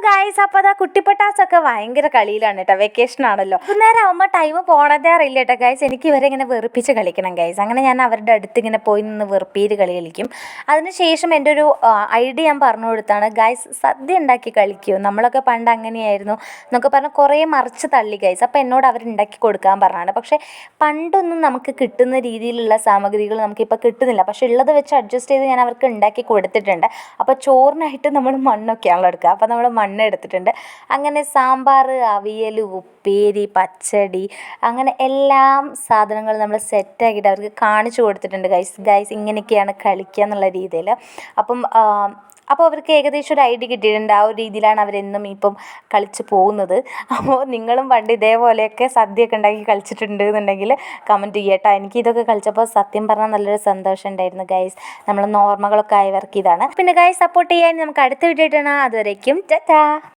Guys അപ്പോൾ അതാ കുട്ടിപ്പട്ടാസൊക്കെ ഭയങ്കര കളിയിലാണ് കേട്ടോ. വെക്കേഷൻ ആണല്ലോ. നേരം ആകുമ്പോൾ ടൈം പോണതേ അറിയില്ല കേട്ടോ ഗൈസ്. എനിക്ക് ഇവരെ ഇങ്ങനെ വെറുപ്പിച്ച് കളിക്കണം ഗൈസ്. അങ്ങനെ ഞാൻ അവരുടെ അടുത്ത് ഇങ്ങനെ പോയി നിന്ന് വെറുപ്പീര് കളി കളിക്കും. അതിനുശേഷം എൻ്റെ ഒരു ഐഡിയ ഞാൻ പറഞ്ഞു കൊടുത്താണ്, ഗൈസ് സദ്യ ഉണ്ടാക്കി കളിക്കുമോ, നമ്മളൊക്കെ പണ്ട് അങ്ങനെയായിരുന്നു എന്നൊക്കെ പറഞ്ഞ് കുറേ മറിച്ച് തള്ളി ഗൈസ്. അപ്പോൾ എന്നോട് അവരുണ്ടാക്കി കൊടുക്കാൻ പറഞ്ഞാണ്. പക്ഷേ പണ്ടൊന്നും നമുക്ക് കിട്ടുന്ന രീതിയിലുള്ള സാമഗ്രികൾ നമുക്കിപ്പോൾ കിട്ടുന്നില്ല. പക്ഷേ ഉള്ളത് വെച്ച് അഡ്ജസ്റ്റ് ചെയ്ത് ഞാൻ അവർക്ക് ഉണ്ടാക്കി കൊടുത്തിട്ടുണ്ട്. അപ്പോൾ ചോറിനായിട്ട് നമ്മൾ മണ്ണൊക്കെയാണല്ലോ എടുക്കുക. അപ്പോൾ നമ്മൾ മണ്ണ് എടുത്തിട്ടുണ്ട്. അങ്ങനെ സാമ്പാർ, അവിയൽ, ഉപ്പേരി, പച്ചടി, അങ്ങനെ എല്ലാം സാധനങ്ങൾ നമ്മൾ സെറ്റാക്കിയിട്ട് അവർക്ക് കാണിച്ചു കൊടുത്തിട്ടുണ്ട് ഗൈസ് ഇങ്ങനെയൊക്കെയാണ് കളിക്കുക എന്നുള്ള രീതിയിൽ. അപ്പോൾ അവർക്ക് ഏകദേശം ഒരു ഐഡിയ കിട്ടിയിട്ടുണ്ട്. ആ ഒരു രീതിയിലാണ് അവരെന്നും ഇപ്പം കളിച്ച് പോകുന്നത്. അപ്പോൾ നിങ്ങളും പണ്ട് ഇതേപോലെയൊക്കെ സദ്യയൊക്കെ ഉണ്ടാക്കി കളിച്ചിട്ടുണ്ട് എന്നുണ്ടെങ്കിൽ കമൻറ്റ് ചെയ്യുക കേട്ടോ. എനിക്ക് ഇതൊക്കെ കളിച്ചപ്പോൾ സത്യം പറഞ്ഞാൽ നല്ലൊരു സന്തോഷം ഉണ്ടായിരുന്നു ഗൈസ്. നമ്മൾ ഓർമ്മകളൊക്കെ ആയവർക്ക് ഇതാണ്. പിന്നെ ഗൈസ് സപ്പോർട്ട് ചെയ്യാൻ നമുക്ക് അടുത്ത വീഡിയോ ഇടണം. അതുവരേക്കും ടാറ്റാ.